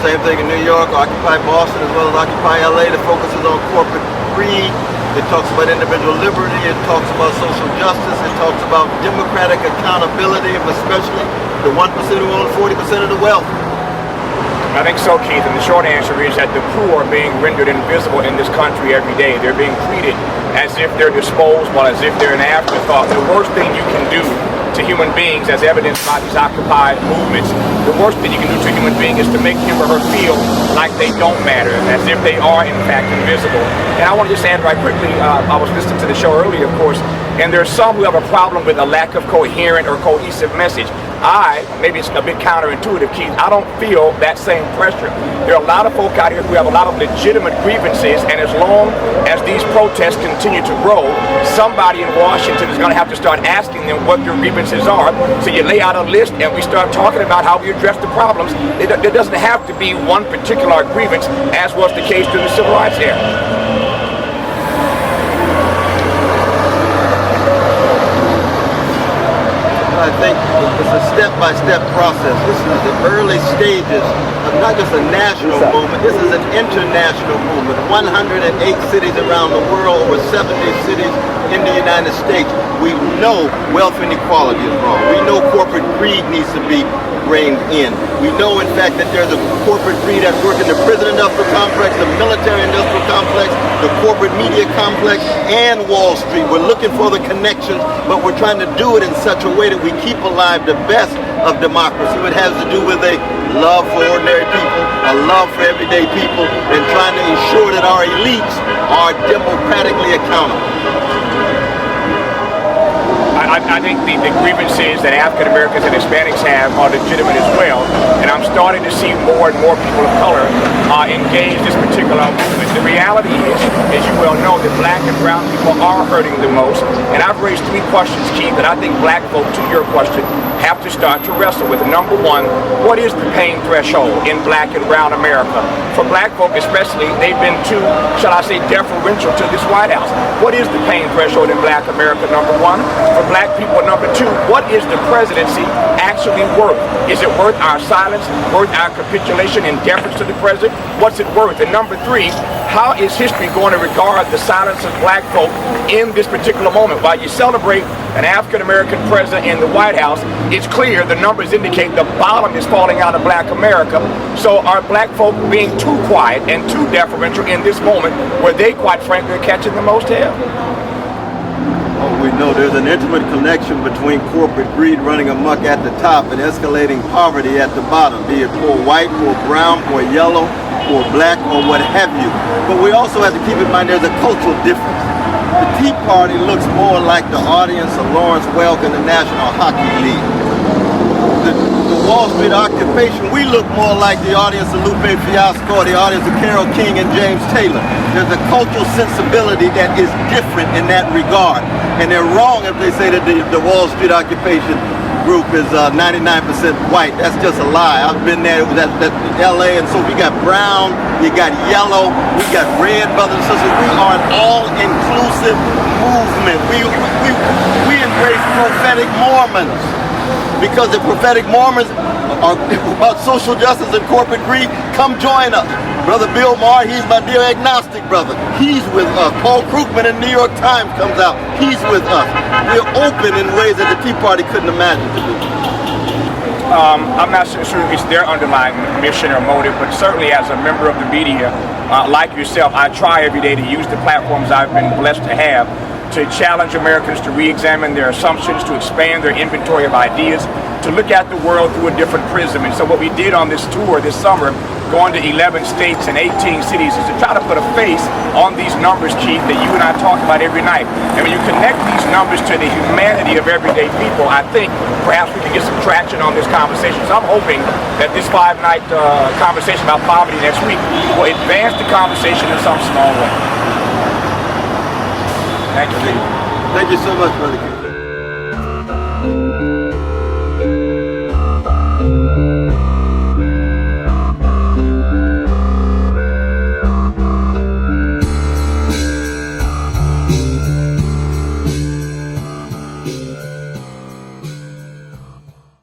same thing in New York, Occupy Boston as well as Occupy LA, that focuses on corporate greed. It talks about individual liberty, it talks about social justice, it talks about democratic accountability, especially the 1% who own 40% of the wealth. I think so, Keith, and the short answer is that the poor are being rendered invisible in this country every day. They're being treated as if they're disposable, as if they're an afterthought. The worst thing you can do to human beings, as evidenced by these Occupy movements, the worst thing you can do to a human being is to make him or her feel like they don't matter, as if they are in fact invisible. And I want to just add right quickly, I was listening to the show earlier, of course, and there's some who have a problem with a lack of coherent or cohesive message. Maybe it's a bit counterintuitive, Keith, I don't feel that same pressure. There are a lot of folk out here who have a lot of legitimate grievances, and as long as these protests continue to grow, somebody in Washington is going to have to start asking them what their grievances are. So you lay out a list and we start talking about how we address the problems. There doesn't have to be one particular grievance, as was the case during the Civil Rights era. I think it's a step-by-step process. This is the early stages of not just a national movement, this is an international movement. 108 cities around the world, over 70 cities in the United States. We know wealth inequality is wrong. We know corporate greed needs to be reined in. We know, in fact, that there's a corporate greed at work in the prison-industrial complex, the military-industrial complex, the corporate media complex, and Wall Street. We're looking for the connections, but we're trying to do it in such a way that we keep alive the best of democracy. It has to do with a love for ordinary people, a love for everyday people, and trying to ensure that our elites are democratically accountable. I think the grievances that African Americans and Hispanics have are legitimate as well, and I'm starting to see more and more people of color engage this particular movement. The reality is, as you well know, that black and brown people are hurting the most, and I've raised three questions, Keith, that I think black folk, to your question, have to start to wrestle with. Number one, what is the pain threshold in black and brown America? For black folk especially, they've been too, shall I say, deferential to this White House. What is the pain threshold in black America, number one? For black people, number two, what is the presidency actually worth? Is it worth our silence, worth our capitulation in deference to the president? What's it worth? And number three, how is history going to regard the silence of black folk in this particular moment? While you celebrate an African-American president in the White House, it's clear the numbers indicate the bottom is falling out of black America. So are black folk being too quiet and too deferential in this moment where they, quite frankly, are catching the most hell? Oh, we know there's an intimate connection between corporate greed running amok at the top and escalating poverty at the bottom, be it poor white, poor brown, poor yellow, poor black, or what have you. But we also have to keep in mind there's a cultural difference. The Tea Party looks more like the audience of Lawrence Welk in the National Hockey League. The Wall Street occupation, we look more like the audience of Lupe Fiasco, or the audience of Carole King and James Taylor. There's a cultural sensibility that is different in that regard. And they're wrong if they say that the Wall Street occupation group is 99% white. That's just a lie. I've been there. It was at LA, and so we got brown, you got yellow, we got red, brothers and sisters. We are an all-inclusive movement. We embrace prophetic Mormons, because the prophetic Mormons are about social justice and corporate greed. Come join us. Brother Bill Maher, he's my dear agnostic brother. He's with us. Paul Krugman in New York Times comes out. He's with us. We're open in ways that the Tea Party couldn't imagine to do. I'm not so sure it's their underlying mission or motive, but certainly as a member of the media, like yourself, I try every day to use the platforms I've been blessed to have to challenge Americans to re-examine their assumptions, to expand their inventory of ideas, to look at the world through a different prism. And so what we did on this tour this summer, going to 11 states and 18 cities, is to try to put a face on these numbers, Keith, that you and I talk about every night. And when you connect these numbers to the humanity of everyday people, I think perhaps we can get some traction on this conversation. So I'm hoping that this 5-night conversation about poverty next week will advance the conversation in some small way. Thank you. Thank you so much, Brother King.